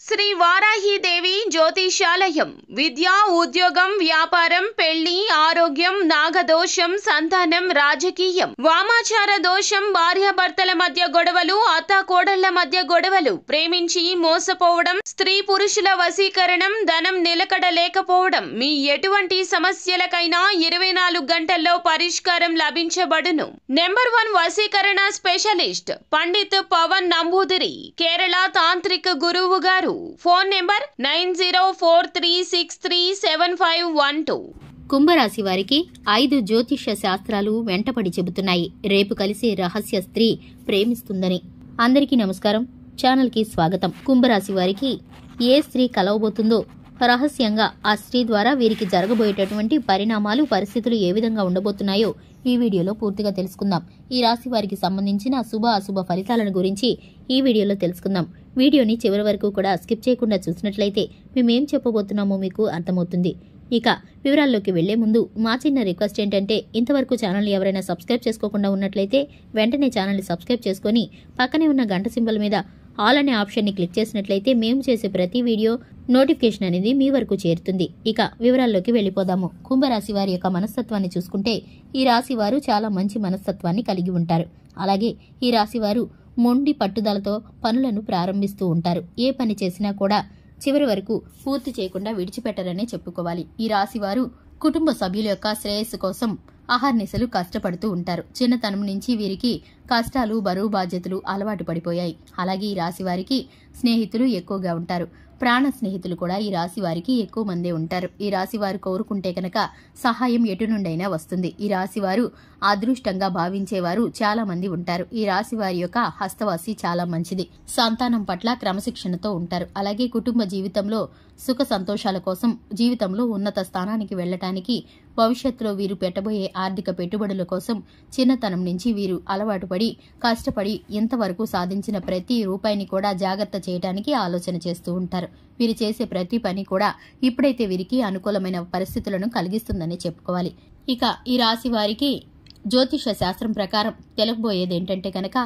శ్రీ వారాహీదేవి జ్యోతిషాలయం విద్య, ఉద్యోగం, వ్యాపారం, పెళ్లి, ఆరోగ్యం, నాగదోషం, సంతానం, రాజకీయం, వామాచార దోషం, భార్యాభర్తల మధ్య గొడవలు, అత్తాకోడళ్ల మధ్య గొడవలు, ప్రేమించి మోసపోవడం, స్త్రీ పురుషుల వశీకరణం, ధనం నిలకడ లేకపోవడం, మీ ఎటువంటి సమస్యలకైనా 24 గంటల్లో పరిష్కారం లభించబడును. నెంబర్ 1 వశీకరణ స్పెషలిస్ట్ పండిత్ పవన్ నంబూదిరి, కేరళ తాంత్రిక గురువు గారు. Phone number 9043637512. కుంభరాశి వారికి 5 జ్యోతిష్య శాస్త్రాలు వెంటపడి చెబుతున్నాయి. రేపు కలిసే రహస్య స్త్రీ ప్రేమిస్తుందని. అందరికీ నమస్కారం, ఛానల్ కి స్వాగతం. కుంభరాశి వారికి ఏ స్త్రీ కలవబోతుందో, రహస్యంగా ఆ స్త్రీ ద్వారా వీరికి జరగబోయేటటువంటి పరిణామాలు, పరిస్థితులు ఏ విధంగా ఉండబోతున్నాయో ఈ వీడియోలో పూర్తిగా తెలుసుకుందాం. ఈ రాశి వారికి సంబంధించిన శుభ అశుభ ఫలితాలను గురించి ఈ వీడియోలో తెలుసుకుందాం. వీడియోని చివరి వరకు కూడా స్కిప్ చేయకుండా చూసినట్లయితే మేమేం చెప్పబోతున్నామో మీకు అర్థమవుతుంది. ఇక వివరాల్లోకి వెళ్లే ముందు మా చిన్న రిక్వెస్ట్ ఏంటంటే, ఇంతవరకు ఛానల్ని ఎవరైనా సబ్స్క్రైబ్ చేసుకోకుండా ఉన్నట్లయితే వెంటనే ఛానల్ని సబ్స్క్రైబ్ చేసుకుని పక్కనే ఉన్న గంట సింబల్ మీద ఆల్ అనే ఆప్షన్ని క్లిక్ చేసినట్లయితే మేము చేసే ప్రతి వీడియో నోటిఫికేషన్ అనేది మీ వరకు చేరుతుంది. ఇక వివరాల్లోకి వెళ్లిపోదాము. కుంభరాశి వారి యొక్క మనస్తత్వాన్ని చూసుకుంటే, ఈ రాశి వారు చాలా మంచి మనస్తత్వాన్ని కలిగి ఉంటారు. అలాగే ఈ రాశి వారు మొండి పట్టుదలతో పనులను ప్రారంభిస్తూ ఉంటారు. ఏ పని చేసినా కూడా చివరి వరకు పూర్తి చేయకుండా విడిచిపెట్టరనే చెప్పుకోవాలి. ఈ రాశి వారు కుటుంబ సభ్యుల యొక్క శ్రేయస్సు కోసం అహర్నిశలు కష్టపడుతూ ఉంటారు. చిన్నతనం నుంచి వీరికి కష్టాలు, బరువు బాధ్యతలు అలవాటు పడిపోయాయి. అలాగే ఈ రాశి వారికి స్నేహితులు ఎక్కువగా ఉంటారు. ప్రాణ స్నేహితులు కూడా ఈ రాశి వారికి ఎక్కువ మందే ఉంటారు. ఈ రాశి వారు కోరుకుంటే కనుక సహాయం ఎటు నుండైనా వస్తుంది. ఈ రాశి వారు అదృష్టంగా భావించేవారు చాలా మంది ఉంటారు. ఈ రాశి వారి యొక్క హస్తవాసి చాలా మంచిది. సంతానం పట్ల క్రమశిక్షణతో ఉంటారు. అలాగే కుటుంబ జీవితంలో సుఖ సంతోషాల కోసం, జీవితంలో ఉన్నత స్థానానికి వెళ్లటానికి, భవిష్యత్తులో వీరు పెట్టబోయే ఆర్థిక పెట్టుబడుల కోసం చిన్నతనం నుంచి వీరు అలవాటు పడి కష్టపడి ఇంతవరకు సాధించిన ప్రతి రూపాయిని కూడా జాగ్రత్త చేయడానికి ఆలోచన చేస్తూ ఉంటారు. వీరు చేసే ప్రతి పని కూడా ఇప్పుడైతే వీరికి అనుకూలమైన పరిస్థితులను కలిగిస్తుందని చెప్పుకోవాలి. ఇక ఈ రాశి వారికి జ్యోతిష శాస్త్రం ప్రకారం తెలుగబోయేది ఏంటంటే కనుక,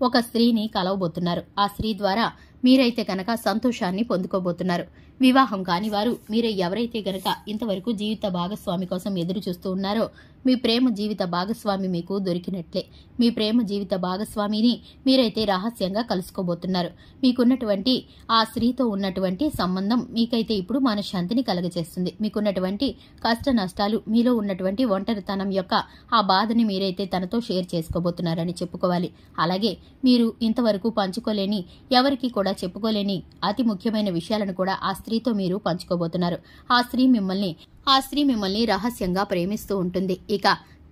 ఒక స్త్రీని కలవబోతున్నారు. ఆ స్త్రీ ద్వారా మీరైతే కనుక సంతోషాన్ని పొందుకోబోతున్నారు. వివాహం కాని వారు, మీరు ఎవరైతే గనక ఇంతవరకు జీవిత భాగస్వామి కోసం ఎదురు చూస్తూ ఉన్నారో, మీ ప్రేమ జీవిత భాగస్వామి మీకు దొరికినట్లే. మీ ప్రేమ జీవిత భాగస్వామిని మీరైతే రహస్యంగా కలుసుకోబోతున్నారు. మీకున్నటువంటి ఆ స్త్రీతో ఉన్నటువంటి సంబంధం మీకైతే ఇప్పుడు మనశ్శాంతిని కలగజేస్తుంది. మీకున్నటువంటి కష్ట నష్టాలు, మీలో ఉన్నటువంటి ఒంటరితనం యొక్క ఆ బాధని మీరైతే తనతో షేర్ చేసుకోబోతున్నారని చెప్పుకోవాలి. అలాగే మీరు ఇంతవరకు పంచుకోలేని, ఎవరికి కూడా చెప్పుకోలేని అతి ముఖ్యమైన విషయాలను కూడా ఆ స్త్రీతో మీరు పంచుకోబోతున్నారు. ఆ స్త్రీ మిమ్మల్ని రహస్యంగా ప్రేమిస్తూ ఉంటుంది. ఇక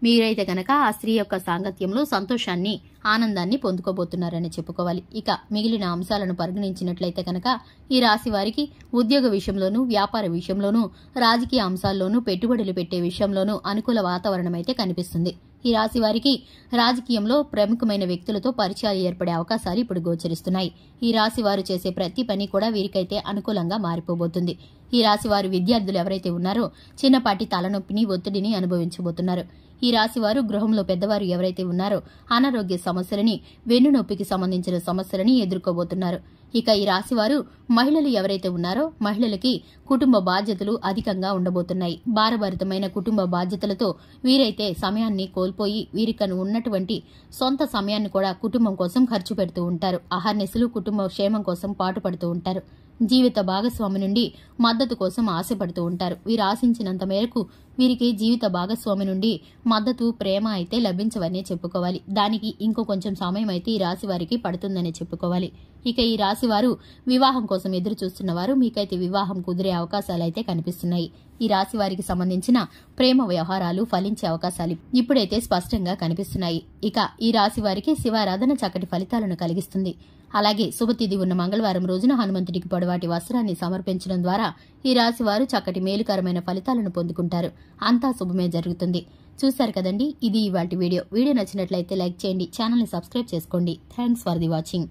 మీరైతే గనక ఆ స్త్రీ యొక్క సాంగత్యంలో సంతోషాన్ని, ఆనందాన్ని పొందుకోబోతున్నారని చెప్పుకోవాలి. ఇక మిగిలిన అంశాలను పరిగణించినట్లయితే కనుక ఈ రాశి వారికి ఉద్యోగ విషయంలోనూ, వ్యాపార విషయంలోనూ, రాజకీయ అంశాల్లోనూ, పెట్టుబడులు పెట్టే విషయంలోనూ అనుకూల వాతావరణం అయితే కనిపిస్తుంది. ఈ రాశి వారికి రాజకీయంలో ప్రముఖమైన వ్యక్తులతో పరిచయాలు ఏర్పడే అవకాశాలు ఇప్పుడు గోచరిస్తున్నాయి. ఈ రాశి వారు చేసే ప్రతి పని కూడా వీరికైతే అనుకూలంగా మారిపోబోతుంది. ఈ రాశి వారు విద్యార్థులు ఎవరైతే ఉన్నారో చిన్నపాటి తలనొప్పిని, ఒత్తిడిని అనుభవించబోతున్నారు. ఈ రాశి వారు గృహంలో పెద్దవారు ఎవరైతే ఉన్నారో అనారోగ్య సమస్యలని, వెన్నునొప్పికి సంబంధించిన సమస్యలని ఎదుర్కోబోతున్నారు. ఇక ఈ రాశి వారు మహిళలు ఎవరైతే ఉన్నారో మహిళలకి కుటుంబ బాధ్యతలు అధికంగా ఉండబోతున్నాయి. భారభరితమైన కుటుంబ బాధ్యతలతో వీరైతే సమయాన్ని కోల్పోయి వీరికను ఉన్నటువంటి సొంత సమయాన్ని కూడా కుటుంబం కోసం ఖర్చు పెడుతూ ఉంటారు. అహర్నిశలు కుటుంబ క్షేమం కోసం పాటుపడుతూ ఉంటారు. జీవిత భాగస్వామి నుండి మద్దతు కోసం ఆశపడుతూ ఉంటారు. వీరు ఆశించినంత మేరకు వీరికి జీవిత భాగస్వామి నుండి మద్దతు, ప్రేమ అయితే లభించవనే చెప్పుకోవాలి. దానికి ఇంకో కొంచెం సమయం అయితే ఈ రాశి వారికి పడుతుందని చెప్పుకోవాలి. ఇక ఈ రాశి వారు వివాహం కోసం ఎదురు చూస్తున్న వారు, మీకైతే వివాహం కుదిరే అవకాశాలు అయితే కనిపిస్తున్నాయి. ఈ రాశి వారికి సంబంధించిన ప్రేమ వ్యవహారాలు ఫలించే అవకాశాలు ఇప్పుడైతే స్పష్టంగా కనిపిస్తున్నాయి. ఇక ఈ రాశి వారికి శివారాధన చక్కటి ఫలితాలను కలిగిస్తుంది. అలాగే శుభతిథి ఉన్న మంగళవారం రోజున హనుమంతుడికి పొడవాటి వస్త్రాన్ని సమర్పించడం ద్వారా ఈ రాశి వారు చక్కటి మేలుకరమైన ఫలితాలను పొందుకుంటారు. అంతా శుభమే జరుగుతుంది. చూశారు కదండి, ఇది ఇవాల్టి వీడియో. వీడియో నచ్చినట్లయితే లైక్ చేయండి, ఛానల్ని సబ్స్క్రైబ్ చేసుకోండి. Thanks for the watching.